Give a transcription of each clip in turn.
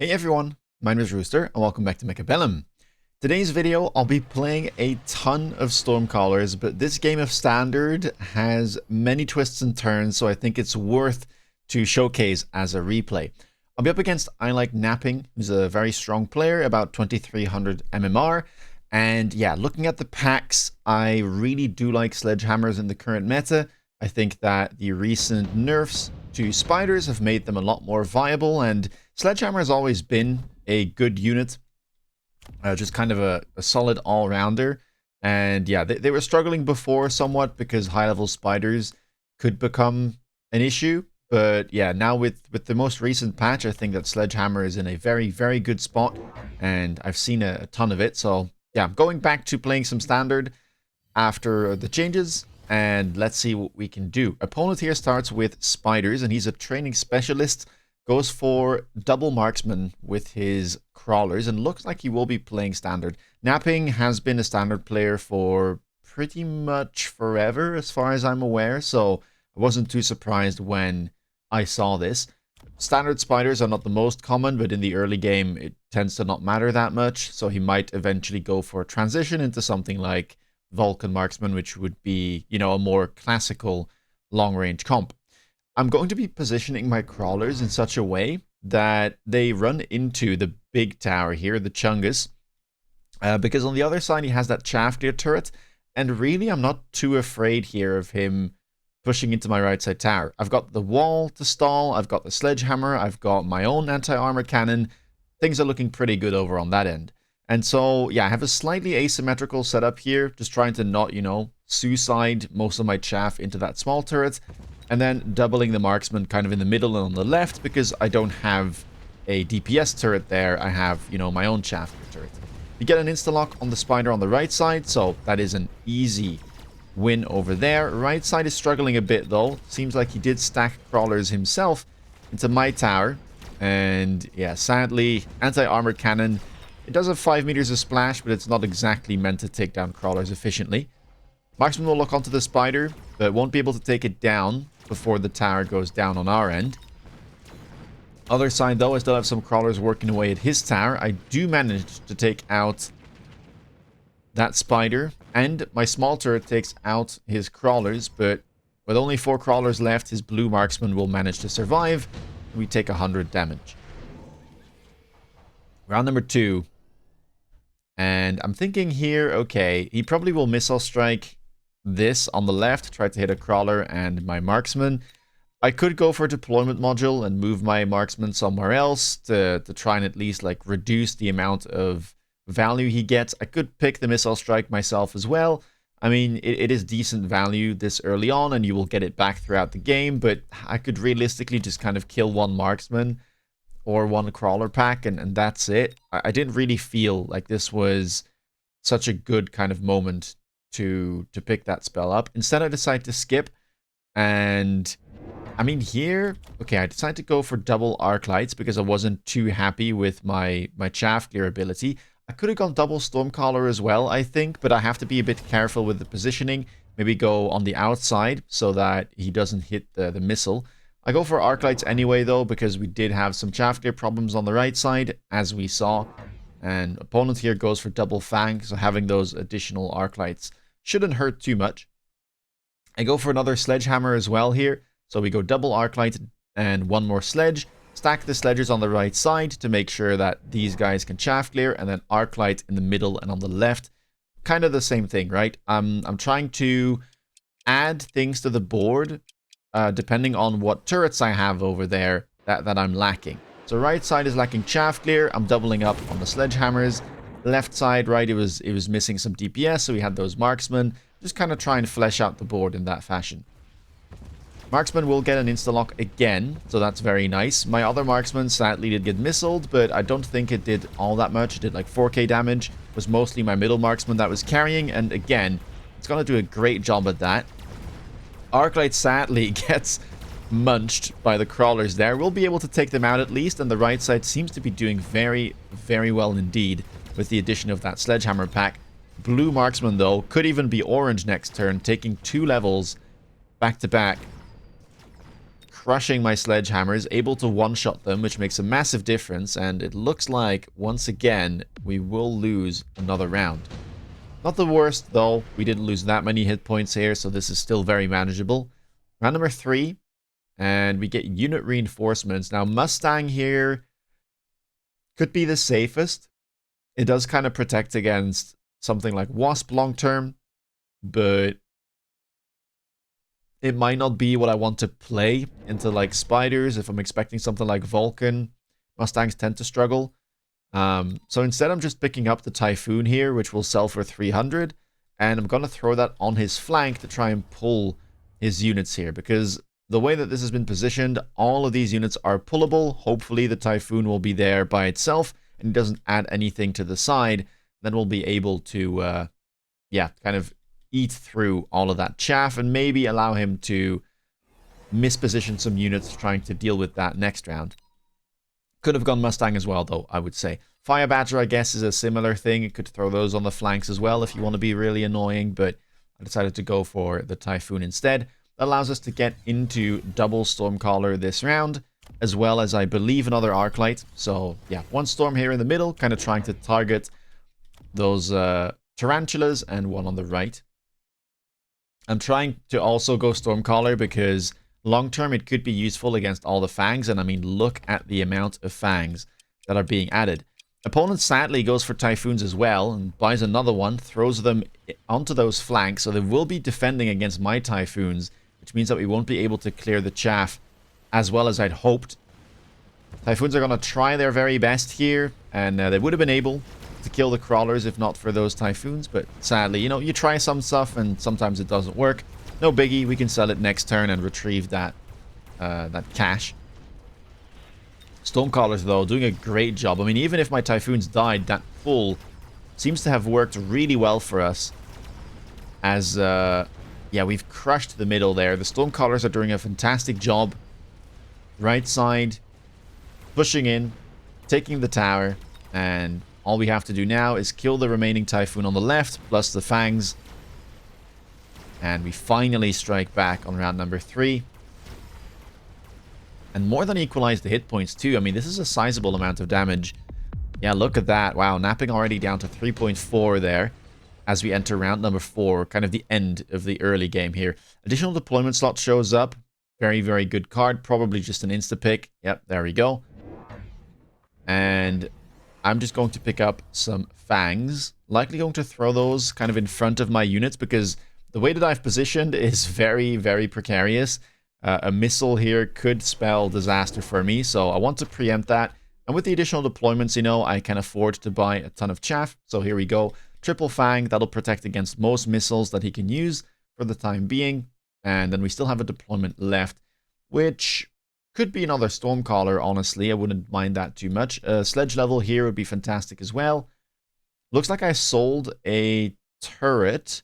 Hey everyone, my name is Rooster and welcome back to Mechabellum. Today's video I'll be playing a ton of Stormcallers, but this game of Standard has many twists and turns, so I think it's worth to showcase as a replay. I'll be up against I Like Napping, who's a very strong player, about 2300 MMR, and yeah, looking at the packs, I really do like Sledgehammers in the current meta. I think that the recent nerfs to spiders have made them a lot more viable, and Sledgehammer has always been a good unit, just kind of a solid all-rounder. And yeah, they were struggling before somewhat because high-level spiders could become an issue. But yeah, now with the most recent patch, I think that Sledgehammer is in a very, very good spot, and I've seen a ton of it. So yeah, I'm going back to playing some Standard after the changes, and let's see what we can do. Opponent here starts with spiders, and he's a training specialist. Goes for double Marksman with his crawlers, and looks like he will be playing Standard. Napping has been a Standard player for pretty much forever, as far as I'm aware, so I wasn't too surprised when I saw this. Standard spiders are not the most common, but in the early game, it tends to not matter that much, so he might eventually go for a transition into something like Vulcan Marksman, which would be, you know, a more classical long-range comp. I'm going to be positioning my crawlers in such a way that they run into the big tower here, the Chungus, because on the other side he has that Chaff turret, and really I'm not too afraid here of him pushing into my right side tower. I've got the wall to stall, I've got the sledgehammer, I've got my own anti-armor cannon. Things are looking pretty good over on that end. And so, yeah, I have a slightly asymmetrical setup here, just trying to not, you know, suicide most of my Chaff into that small turret. And then doubling the Marksman kind of in the middle and on the left, because I don't have a DPS turret there. I have, you know, my own Chaff turret. You get an insta-lock on the spider on the right side, so that is an easy win over there. Right side is struggling a bit, though. Seems like he did stack crawlers himself into my tower. And, yeah, sadly, anti-armor cannon. It does have 5 meters of splash, but it's not exactly meant to take down crawlers efficiently. Marksman will lock onto the spider, but won't be able to take it down before the tower goes down on our end. Other side, though, I still have some crawlers working away at his tower. I do manage to take out that spider, and my small turret takes out his crawlers, but with only 4 crawlers left, his blue Marksman will manage to survive. We take 100 damage. Round number 2. And I'm thinking here, okay, he probably will missile strike this on the left, try to hit a crawler and my Marksman. I could go for a deployment module and move my Marksman somewhere else to try and at least like reduce the amount of value he gets. I could pick the missile strike myself as well. I mean, it is decent value this early on and you will get it back throughout the game, but I could realistically just kind of kill one Marksman or one crawler pack and that's it. I didn't really feel like this was such a good kind of moment to pick that spell up. Instead, I decided to skip, and I mean here, okay, I decided to go for double arc lights because I wasn't too happy with my chaff clear ability. I could have gone double Stormcaller as well, I think, but I have to be a bit careful with the positioning. Maybe go on the outside so that he doesn't hit the missile. I go for arc lights anyway, though, because we did have some chaff clear problems on the right side, as we saw. And opponent here goes for double fang, so having those additional arc lights shouldn't hurt too much. I go for another sledgehammer as well here. So we go double arc light and one more sledge. Stack the sledges on the right side to make sure that these guys can chaff clear, and then arc light in the middle and on the left. Kind of the same thing, right? I'm trying to add things to the board depending on what turrets I have over there that I'm lacking. So right side is lacking chaff clear. I'm doubling up on the sledgehammers. Left side, right, it was missing some DPS, so we had those Marksmen. Just kind of try and flesh out the board in that fashion. Marksman will get an insta-lock again, so that's very nice. My other Marksman sadly did get missiled, but I don't think it did all that much. It did like 4k damage. It was mostly my middle Marksman that was carrying, and again, it's going to do a great job at that. Arclight sadly gets munched by the crawlers there. We'll be able to take them out at least, and the right side seems to be doing very, very well indeed with the addition of that sledgehammer pack. Blue Marksman, though, could even be orange next turn, taking 2 levels back to back. crushing my sledgehammers, able to one-shot them, which makes a massive difference, and it looks like, once again, we will lose another round. Not the worst, though. We didn't lose that many hit points here, so this is still very manageable. Round number 3, and we get unit reinforcements. Now, Mustang here could be the safest. It does kind of protect against something like Wasp long-term, but it might not be what I want to play into like spiders. If I'm expecting something like Vulcan, Mustangs tend to struggle. So instead I'm just picking up the Typhoon here, which will sell for 300, and I'm going to throw that on his flank to try and pull his units here, because the way that this has been positioned, all of these units are pullable. Hopefully the Typhoon will be there by itself and it doesn't add anything to the side. Then we'll be able to, kind of eat through all of that chaff and maybe allow him to misposition some units trying to deal with that next round. Could have gone Mustang as well, though, I would say. Fire Badger, I guess, is a similar thing. You could throw those on the flanks as well if you want to be really annoying, but I decided to go for the Typhoon instead. That allows us to get into double Stormcaller this round, as well as, I believe, another Arclight. So, yeah, one Storm here in the middle, kind of trying to target those Tarantulas, and one on the right. I'm trying to also go Stormcaller because long term it could be useful against all the Fangs, and I mean, look at the amount of Fangs that are being added. Opponent sadly goes for Typhoons as well and buys another one, throws them onto those flanks, so they will be defending against my Typhoons, which means that we won't be able to clear the chaff as well as I'd hoped. Typhoons are going to try their very best here, and they would have been able to kill the crawlers if not for those Typhoons, but sadly, you know, you try some stuff and sometimes it doesn't work. No biggie, we can sell it next turn and retrieve that cash. Stormcallers, though, doing a great job. I mean, even if my Typhoons died, that pull seems to have worked really well for us. As, yeah, we've crushed the middle there. The Stormcallers are doing a fantastic job. Right side, pushing in, taking the tower, and all we have to do now is kill the remaining Typhoon on the left, plus the Fangs. And we finally strike back on round number 3. And more than equalize the hit points too. I mean, this is a sizable amount of damage. Yeah, look at that. Wow, napping already down to 3.4 there as we enter round number 4. Kind of the end of the early game here. Additional deployment slot shows up. Very, very good card. Probably just an insta-pick. Yep, there we go. And I'm just going to pick up some Fangs. Likely going to throw those kind of in front of my units because the way that I've positioned is very, very precarious. A missile here could spell disaster for me, so I want to preempt that. And with the additional deployments, you know, I can afford to buy a ton of chaff. So here we go. Triple Fang, that'll protect against most missiles that he can use for the time being. And then we still have a deployment left, which could be another Stormcaller, honestly. I wouldn't mind that too much. Sledge level here would be fantastic as well. Looks like I sold a turret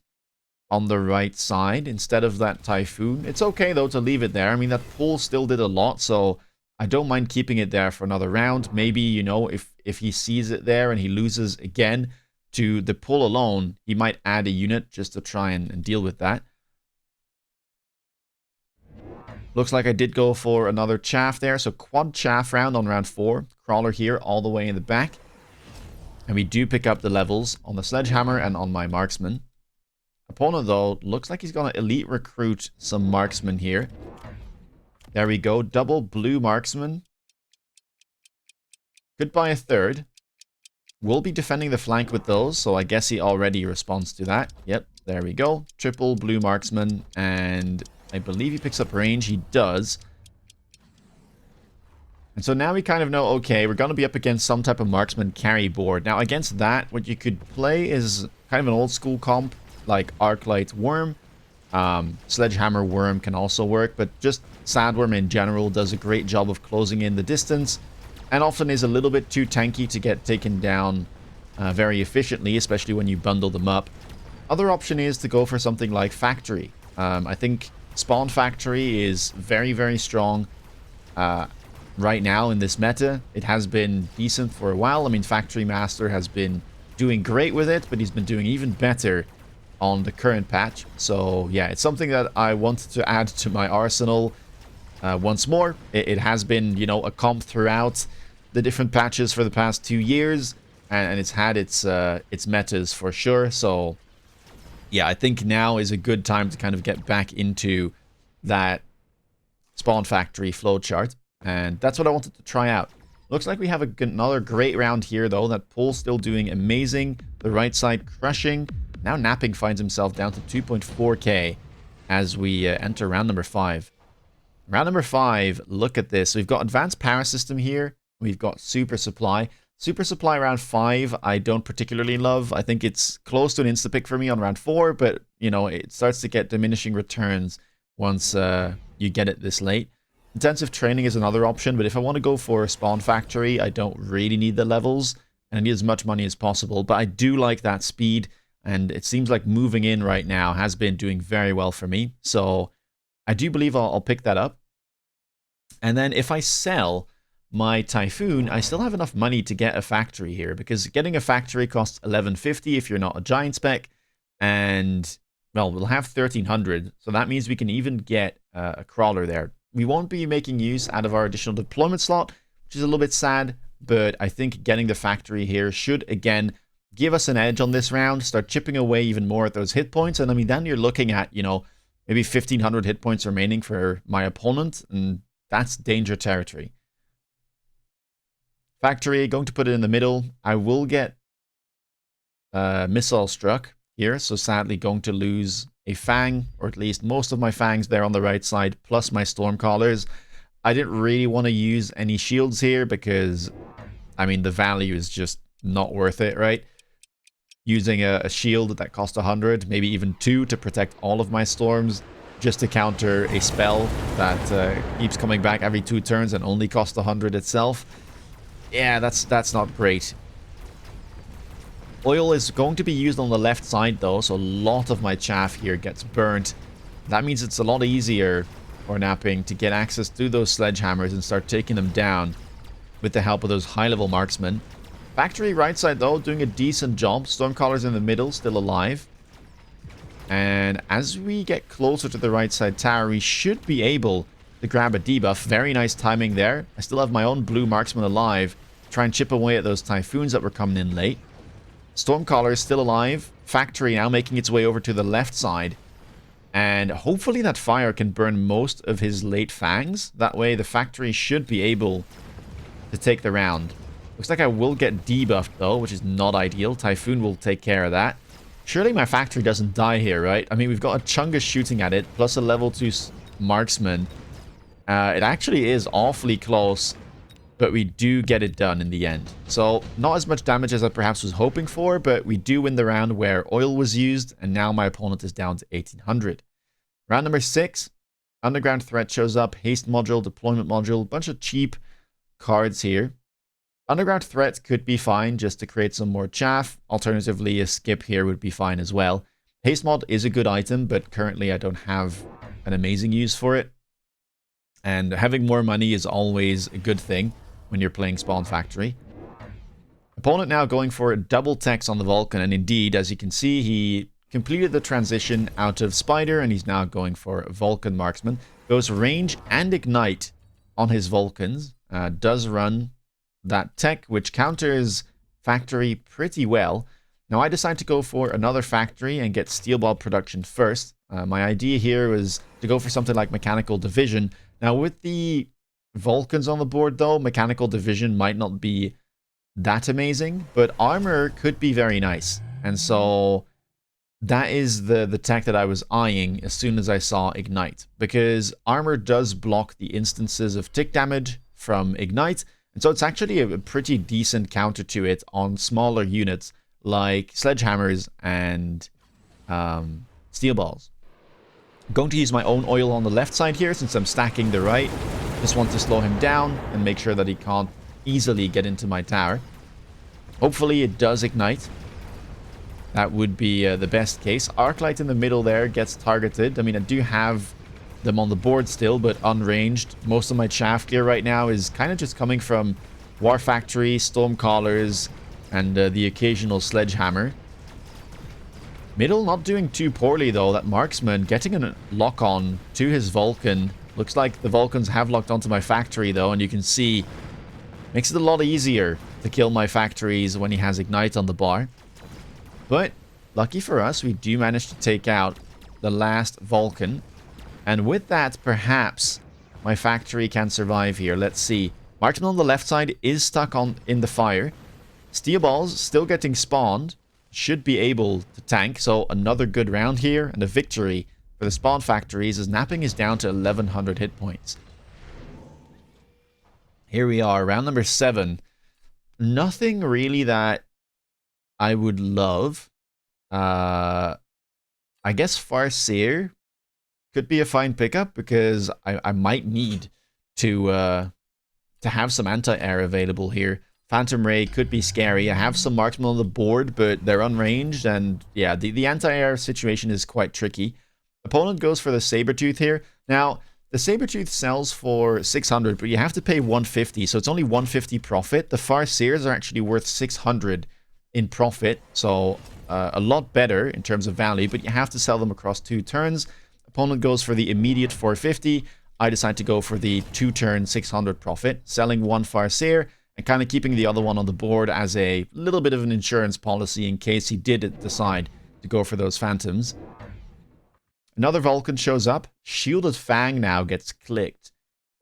on the right side instead of that Typhoon. It's okay, though, to leave it there. I mean, that pull still did a lot, so I don't mind keeping it there for another round. Maybe, you know, if he sees it there and he loses again to the pull alone, he might add a unit just to try and deal with that. Looks like I did go for another chaff there, so quad chaff round on round 4. Crawler here all the way in the back. And we do pick up the levels on the Sledgehammer and on my Marksman. Opponent, though, looks like he's going to elite recruit some Marksmen here. There we go. Double blue Marksman. Could buy a third. We'll be defending the flank with those, so I guess he already responds to that. Yep, there we go. Triple blue Marksman, and I believe he picks up range. He does. And so now we kind of know, okay, we're going to be up against some type of Marksman carry board. Now, against that, what you could play is kind of an old school comp, like Arclight Worm. Sledgehammer Worm can also work, but just Sandworm in general does a great job of closing in the distance, and often is a little bit too tanky to get taken down very efficiently, especially when you bundle them up. Other option is to go for something like Factory. I think Spawn Factory is very, very strong right now in this meta. It has been decent for a while. I mean, Factory Master has been doing great with it, but he's been doing even better on the current patch. So yeah, it's something that I wanted to add to my arsenal. once more. It has been, you know, a comp throughout the different patches for the past 2 years, and it's had its metas for sure. So yeah, I think now is a good time to kind of get back into that spawn factory flowchart, and that's what I wanted to try out. Looks like we have another great round here, though. That pull's still doing amazing. The right side crushing. Now Napping finds himself down to 2.4k as we enter round number 5. Round number 5, look at this. We've got Advanced Power System here. We've got Super Supply. Super Supply round 5, I don't particularly love. I think it's close to an insta-pick for me on round 4, but, you know, it starts to get diminishing returns once you get it this late. Intensive Training is another option, but if I want to go for a Spawn Factory, I don't really need the levels, and I need as much money as possible, but I do like that speed, and it seems like moving in right now has been doing very well for me, so I do believe I'll pick that up. And then if I sell my Typhoon, I still have enough money to get a factory here, because getting a factory costs 1150 if you're not a giant spec, and, well, we'll have 1300, so that means we can even get a crawler there. We won't be making use out of our additional deployment slot, which is a little bit sad, but I think getting the factory here should, again, give us an edge on this round, start chipping away even more at those hit points, and I mean, then you're looking at, you know, maybe 1500 hit points remaining for my opponent, and that's danger territory. Factory, going to put it in the middle. I will get missile struck here, so sadly going to lose a Fang, or at least most of my Fangs there on the right side, plus my Stormcallers. I didn't really want to use any shields here because, I mean, the value is just not worth it, right? Using a shield that cost 100, maybe even 2 to protect all of my storms, just to counter a spell that keeps coming back every 2 turns and only costs 100 itself. Yeah, that's not great. Oil is going to be used on the left side, though, so a lot of my chaff here gets burnt. That means it's a lot easier for Napping to get access to those sledgehammers and start taking them down with the help of those high-level marksmen. Factory right side, though, doing a decent job. Stormcallers in the middle, still alive. And as we get closer to the right side tower, we should be able to grab a debuff. Very nice timing there. I still have my own blue marksman alive. Try and chip away at those Typhoons that were coming in late. Stormcaller is still alive. Factory now making its way over to the left side. And hopefully that fire can burn most of his late Fangs. That way the factory should be able to take the round. Looks like I will get debuffed though, which is not ideal. Typhoon will take care of that. Surely my factory doesn't die here, right? I mean, we've got a Chungus shooting at it, plus a level 2 marksman. It actually is awfully close, but we do get it done in the end. So, not as much damage as I perhaps was hoping for, but we do win the round where oil was used, and now my opponent is down to 1800. Round number 6, Underground Threat shows up, Haste Module, Deployment Module, bunch of cheap cards here. Underground Threat could be fine just to create some more chaff. Alternatively, a skip here would be fine as well. Haste Mod is a good item, but currently I don't have an amazing use for it. And having more money is always a good thing when you're playing Spawn Factory. Opponent now going for a double text on the Vulcan, and indeed, as you can see, he completed the transition out of Spider, and he's now going for Vulcan Marksman. Goes range and ignite on his Vulcans. Does run that tech, which counters Factory pretty well. Now I decided to go for another Factory and get Steel Ball production first. My idea here was to go for something like Mechanical Division. Now with the Vulcans on the board though, Mechanical Division might not be that amazing, but armor could be very nice. And so that is the tech that I was eyeing as soon as I saw Ignite, because armor does block the instances of tick damage from Ignite, and so it's actually a pretty decent counter to it on smaller units like sledgehammers and steel balls. I'm going to use my own oil on the left side here since I'm stacking the right. Just want to slow him down and make sure that he can't easily get into my tower. Hopefully it does ignite. That would be the best case. Arclight in the middle there gets targeted. I mean, I do have them on the board still, but unranged. Most of my chaff gear right now is kind of just coming from War Factory, Stormcallers, and the occasional sledgehammer. Middle not doing too poorly though. That marksman getting a lock on to his Vulcan Looks like the Vulcans have locked onto my factory, though, and you can see... Makes it a lot easier to kill my factories when he has Ignite on the bar. But, lucky for us, we do manage to take out the last Vulcan. And with that, perhaps my factory can survive here. Let's see. Marksman on the left side is stuck in the fire. Steel balls still getting spawned. Should be able to tank. So another good round here. And a victory for the spawn factories as Napping is down to 1100 hit points. Here we are, round number 7. Nothing really that I would love. I guess Farseer could be a fine pickup because I might need to have some anti-air available here. Phantom Ray could be scary. I have some marksmen on the board, but they're unranged, and yeah, the anti-air situation is quite tricky. Opponent goes for the Sabertooth here. Now, the Sabertooth sells for 600, but you have to pay 150, so it's only 150 profit. The Farseers are actually worth 600 in profit, so a lot better in terms of value, but you have to sell them across 2 turns. Opponent goes for the immediate 450. I decide to go for the 2-turn 600 profit, selling 1 Farseer and kind of keeping the other one on the board as a little bit of an insurance policy in case he did decide to go for those Phantoms. Another Vulcan shows up. Shielded Fang now gets clicked,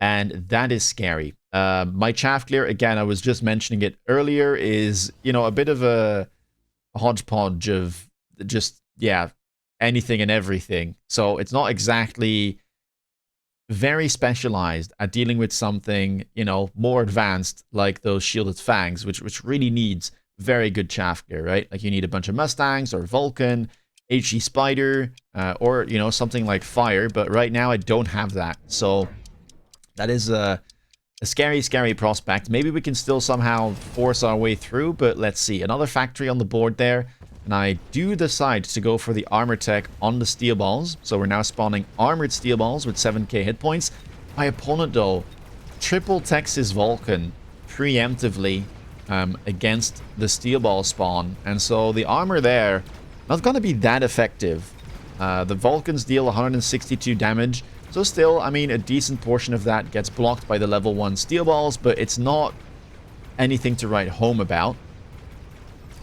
and that is scary. My Chaff clear, again, I was just mentioning it earlier, is, you know, a bit of a hodgepodge of just, yeah, anything and everything. So it's not exactly very specialized at dealing with something, you know, more advanced like those Shielded Fangs, which really needs very good Chaff gear, right? Like you need a bunch of Mustangs or Vulcan, HE Spider, or, you know, something like Fire, but right now I don't have that. So that is a scary, scary prospect. Maybe we can still somehow force our way through, but let's see. Another factory on the board there. And I do decide to go for the armor tech on the steel balls. So we're now spawning armored steel balls with 7k hit points. My opponent, though, triple techs his Vulcan preemptively against the steel ball spawn. And so the armor there, not going to be that effective. The Vulcans deal 162 damage. So still, I mean, a decent portion of that gets blocked by the level 1 steel balls, but it's not anything to write home about.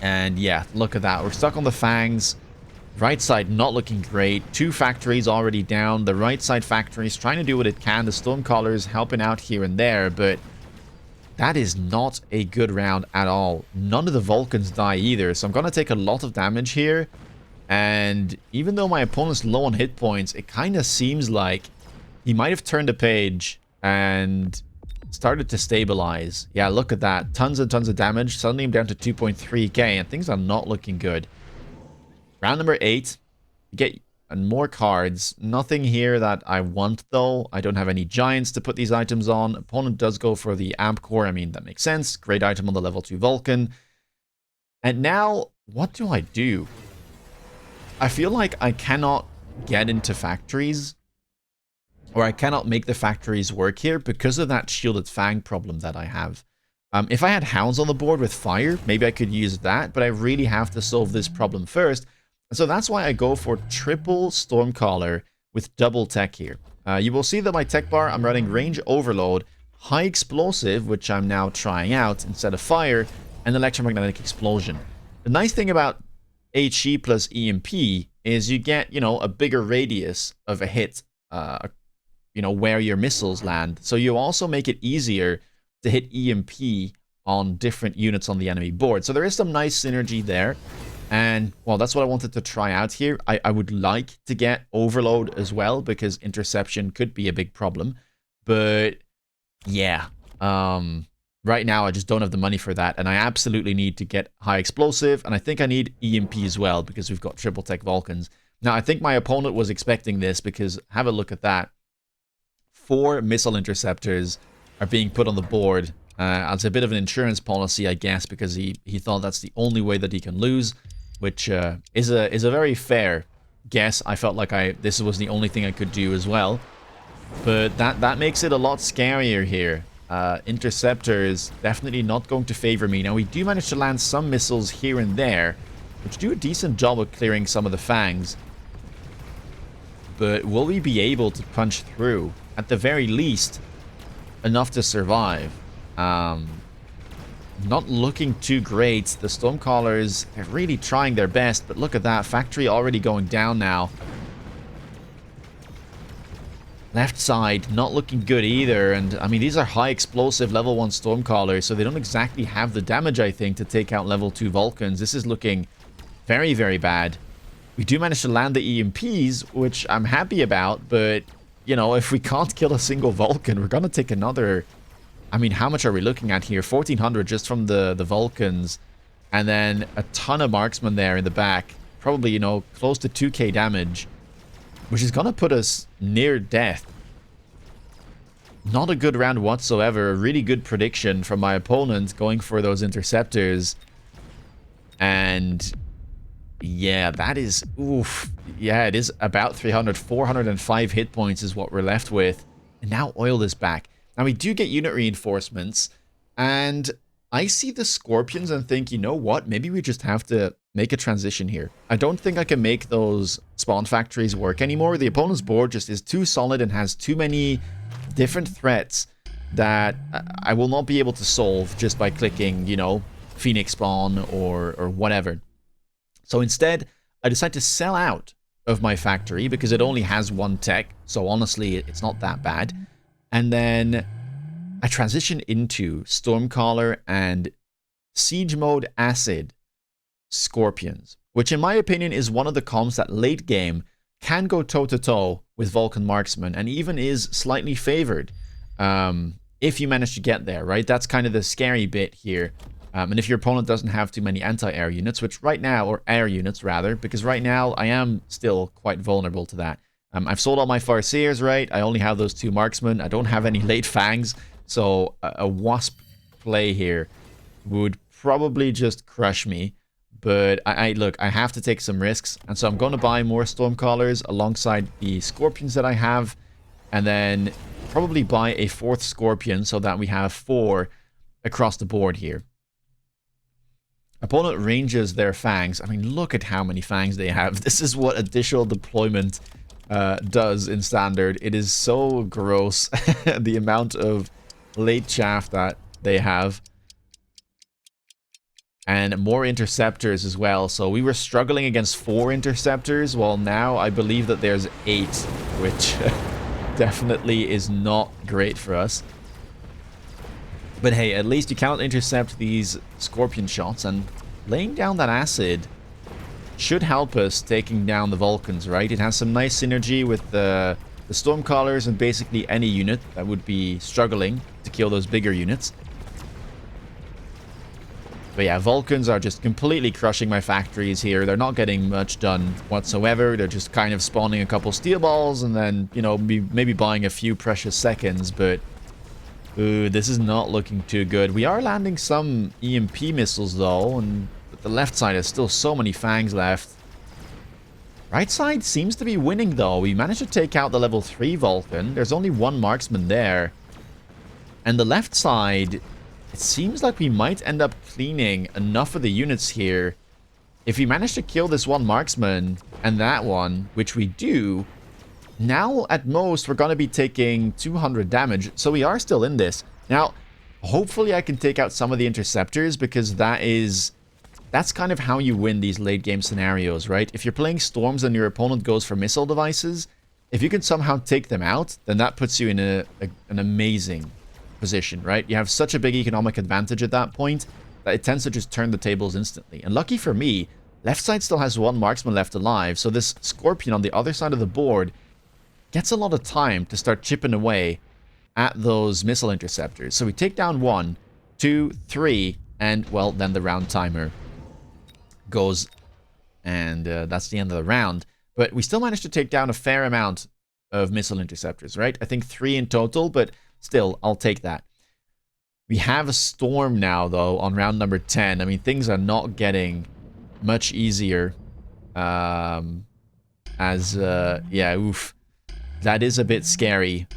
And yeah, look at that. We're stuck on the Fangs. Right side not looking great. 2 factories already down. The right side factories trying to do what it can. The Stormcallers helping out here and there, but that is not a good round at all. None of the Vulcans die either, so I'm going to take a lot of damage here. And even though my opponent's low on hit points, it kind of seems like he might have turned a page and started to stabilize. Yeah, look at that. Tons and tons of damage. Suddenly I'm down to 2.3k, and things are not looking good. Round number 8. You get more cards. Nothing here that I want, though. I don't have any giants to put these items on. Opponent does go for the amp core. I mean, that makes sense. Great item on the level 2 Vulcan. And now, what do I do? I feel like I cannot get into factories, or I cannot make the factories work here because of that Shielded Fang problem that I have. If I had Hounds on the board with Fire, maybe I could use that, but I really have to solve this problem first. And so that's why I go for triple Stormcaller with double tech here. You will see that my tech bar, I'm running Range Overload, High Explosive, which I'm now trying out instead of Fire, and Electromagnetic Explosion. The nice thing about HE plus EMP is you get, you know, a bigger radius of a hit, you know, where your missiles land. So you also make it easier to hit EMP on different units on the enemy board. So there is some nice synergy there. And, well, that's what I wanted to try out here. I would like to get Overload as well, because Interception could be a big problem. But, yeah. Right now, I just don't have the money for that. And I absolutely need to get High Explosive. And I think I need EMP as well, because we've got Triple Tech Vulcans. Now, I think my opponent was expecting this, because have a look at that. 4 Missile Interceptors are being put on the board as a bit of an insurance policy, I guess, because he thought that's the only way that he can lose, which is a very fair guess. I felt like this was the only thing I could do as well. But that makes it a lot scarier here. Interceptor is definitely not going to favor me. Now, we do manage to land some missiles here and there, which do a decent job of clearing some of the Fangs. But will we be able to punch through? at the very least, enough to survive. Not looking too great. The Stormcallers are really trying their best, but look at that. Factory already going down now. Left side not looking good either, and I mean these are high explosive level 1 Stormcallers, so they don't exactly have the damage, I think, to take out level 2 Vulcans. This is looking very, very bad. We do manage to land the EMPs, which I'm happy about, but, you know, if we can't kill a single Vulcan, we're gonna take another... I mean, how much are we looking at here? 1,400 just from the Vulcans, and then a ton of Marksman there in the back. Probably, you know, close to 2k damage, which is gonna put us near death. Not a good round whatsoever. A really good prediction from my opponent going for those Interceptors. And yeah, that is... oof. Yeah, it is about 300. 405 hit points is what we're left with. And now Oil is back. Now, we do get unit reinforcements, and I see the Scorpions and think, you know what? Maybe we just have to make a transition here. I don't think I can make those spawn factories work anymore. The opponent's board just is too solid and has too many different threats that I will not be able to solve just by clicking, you know, Phoenix spawn or whatever. So instead, I decide to sell out of my factory because it only has one tech. So honestly, it's not that bad. And then I transition into Stormcaller and Siege Mode Acid Scorpions, which in my opinion is one of the comps that late game can go toe-to-toe with Vulcan Marksman and even is slightly favored if you manage to get there, right? That's kind of the scary bit here. And if your opponent doesn't have too many anti-air units, which right now, or air units rather, because right now I am still quite vulnerable to that. I've sold all my Farseers, right? I only have those 2 Marksmen. I don't have any late Fangs. So a Wasp play here would probably just crush me. But look, I have to take some risks. And so I'm going to buy more Stormcallers alongside the Scorpions that I have. And then probably buy a 4th Scorpion so that we have 4 across the board here. Opponent ranges their Fangs. I mean, look at how many Fangs they have. This is what additional deployment does in Standard. It is so gross, the amount of late Chaff that they have. And more Interceptors as well. So we were struggling against 4 Interceptors, while now I believe that there's 8, which definitely is not great for us. But hey, at least you cannot intercept these Scorpion shots, and laying down that acid should help us taking down the Vulcans, right? It has some nice synergy with the Stormcallers and basically any unit that would be struggling to kill those bigger units. But yeah, Vulcans are just completely crushing my factories here. They're not getting much done whatsoever. They're just kind of spawning a couple steel balls and then, you know, maybe buying a few precious seconds, but ooh, this is not looking too good. We are landing some EMP missiles though, and the left side has still so many Fangs left. Right side seems to be winning though. We managed to take out the level 3 Vulcan. There's only 1 Marksman there. And the left side, it seems like we might end up cleaning enough of the units here. If we manage to kill this 1 Marksman and that one, which we do, now at most we're going to be taking 200 damage. So we are still in this. Now, hopefully I can take out some of the Interceptors because that's kind of how you win these late game scenarios, right? If you're playing Storms and your opponent goes for missile devices, if you can somehow take them out, then that puts you in an amazing position, right? You have such a big economic advantage at that point that it tends to just turn the tables instantly. And lucky for me, left side still has 1 Marksman left alive, so this Scorpion on the other side of the board gets a lot of time to start chipping away at those missile Interceptors. So we take down 1, 2, 3, and, well, then the round timer goes, and that's the end of the round. But we still managed to take down a fair amount of missile Interceptors, right? I think 3 in total, but still, I'll take that. We have a Storm now, though, on round number 10. I mean, things are not getting much easier. Yeah, oof. That is a bit scary.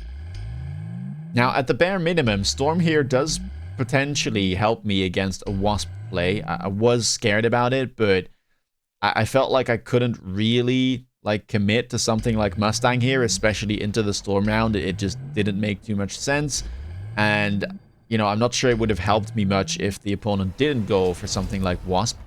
Now, at the bare minimum, Storm here does potentially help me against a Wasp play. I was scared about it, but I felt like I couldn't really like commit to something like Mustang here, especially into the storm round. It just didn't make too much sense. And, you know, I'm not sure it would have helped me much if the opponent didn't go for something like Wasp.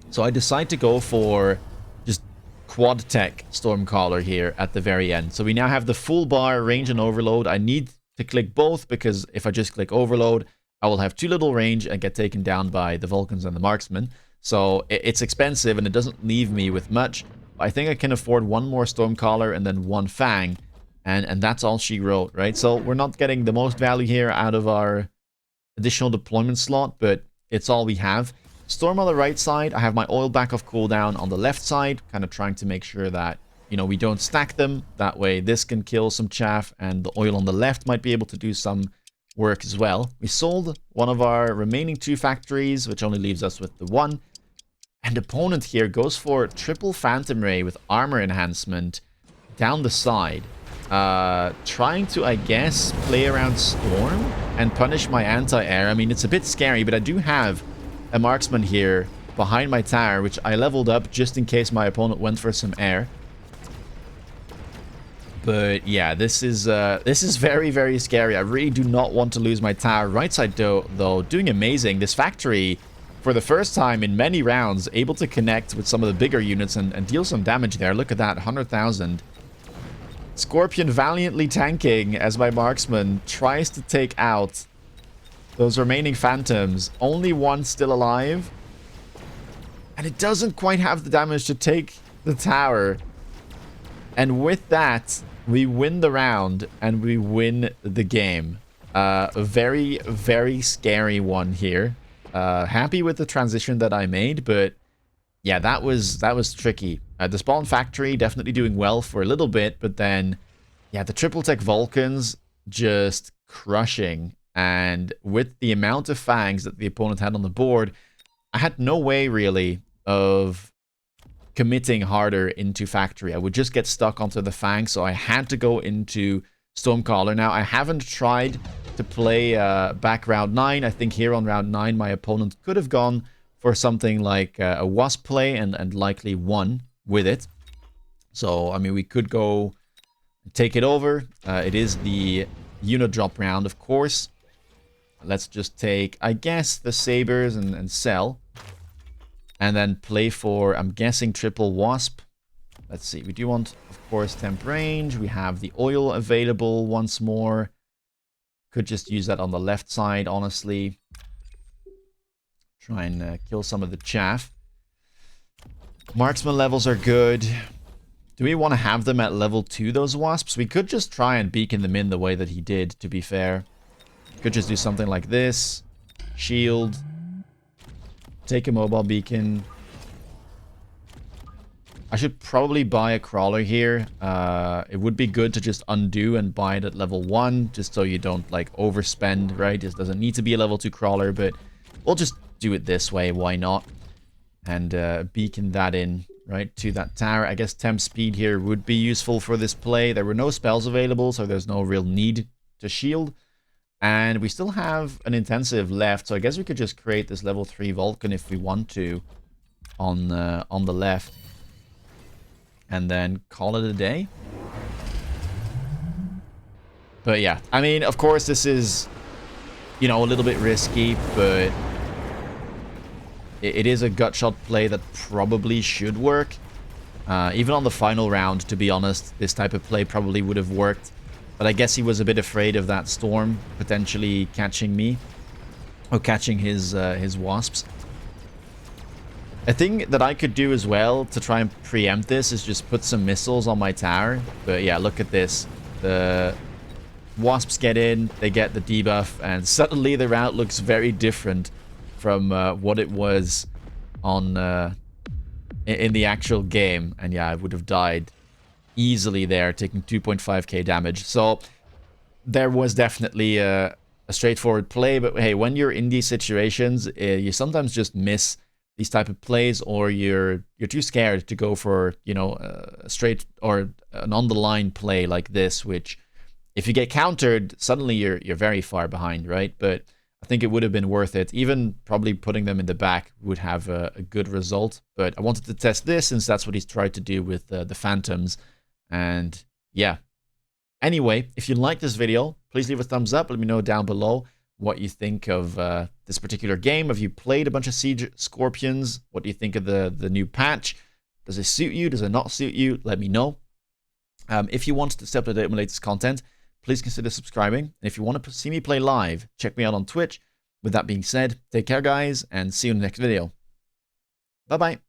So I decide to go for just quad tech Stormcaller here at the very end. So we now have the full bar range and overload. I need to click both because if I just click overload, I will have too little range and get taken down by the Vulcans and the Marksman. So it's expensive and it doesn't leave me with much. I think I can afford one more Stormcaller and then one Fang. And that's all she wrote, right? So we're not getting the most value here out of our additional deployment slot, but it's all we have. Storm on the right side. I have my oil back off cooldown on the left side, kind of trying to make sure that, you know, we don't stack them. That way this can kill some chaff and the oil on the left might be able to do some work as well. We sold one of our remaining 2 factories, which only leaves us with the 1. And opponent here goes for triple Phantom Ray with armor enhancement down the side. Trying to, I guess, play around Storm and punish my anti-air. I mean, it's a bit scary, but I do have a Marksman here behind my tower, which I leveled up just in case my opponent went for some air. But yeah, this is very, very scary. I really do not want to lose my tower. Right side, though, doing amazing. This factory, for the first time in many rounds, able to connect with some of the bigger units and deal some damage there. Look at that, 100,000. Scorpion valiantly tanking as my Marksman tries to take out those remaining Phantoms. Only one still alive. And it doesn't quite have the damage to take the tower. And with that, we win the round and we win the game. A very, very scary one here. Happy with the transition that I made, but yeah, that was tricky. The spawn factory definitely doing well for a little bit, but then yeah, the triple tech Vulcans just crushing. And with the amount of fangs that the opponent had on the board, I had no way really of committing harder into factory. I would just get stuck onto the fang, so I had to go into Stormcaller. Now, I haven't tried to play back round 9. I think here on round 9, my opponent could have gone for something like a Wasp play and likely won with it. So, I mean, we could go take it over. It is the unit drop round, of course. Let's just take, I guess, the Sabers and sell. And then play for, I'm guessing, triple Wasp. Let's see. We do want, of course, temp range. We have the oil available once more. Could just use that on the left side, honestly. Try and kill some of the chaff. Marksman levels are good. Do we want to have them at level 2, those Wasps? We could just try and beacon them in the way that he did, to be fair. Could just do something like this. Shield. Take a mobile beacon. I should probably buy a crawler here. It would be good to just undo and buy it at level 1, just so you don't like overspend, right? It doesn't need to be a level 2 crawler, but we'll just do it this way. Why not? And beacon that in, right, to that tower. I guess temp speed here would be useful for this play. There were no spells available, so there's no real need to shield. And we still have an intensive left, so I guess we could just create this level 3 Vulcan if we want to on the left. And then call it a day. But yeah, I mean, of course, this is, you know, a little bit risky, but it is a gut shot play that probably should work. Even on the final round, to be honest, this type of play probably would have worked. But I guess he was a bit afraid of that storm potentially catching me. Or catching his wasps. A thing that I could do as well to try and preempt this is just put some missiles on my tower. But yeah, look at this. The wasps get in, they get the debuff, and suddenly the route looks very different from what it was on in the actual game. And yeah, I would have died easily there, taking 2.5k damage. So there was definitely a straightforward play, but hey, when you're in these situations, you sometimes just miss these type of plays, or you're too scared to go for, you know, a straight or an on the line play like this, which if you get countered, suddenly you're very far behind, right? But I I think it would have been worth it. Even probably putting them in the back would have a good result. But I wanted to test this since that's what he's tried to do with the Phantoms. And yeah. Anyway, if you like this video, please leave a thumbs up. Let me know down below what you think of this particular game. Have you played a bunch of Siege Scorpions? What do you think of the new patch? Does it suit you? Does it not suit you? Let me know. If you want to stay up to date with my latest content, please consider subscribing. And if you want to see me play live, check me out on Twitch. With that being said, take care, guys, and see you in the next video. Bye-bye.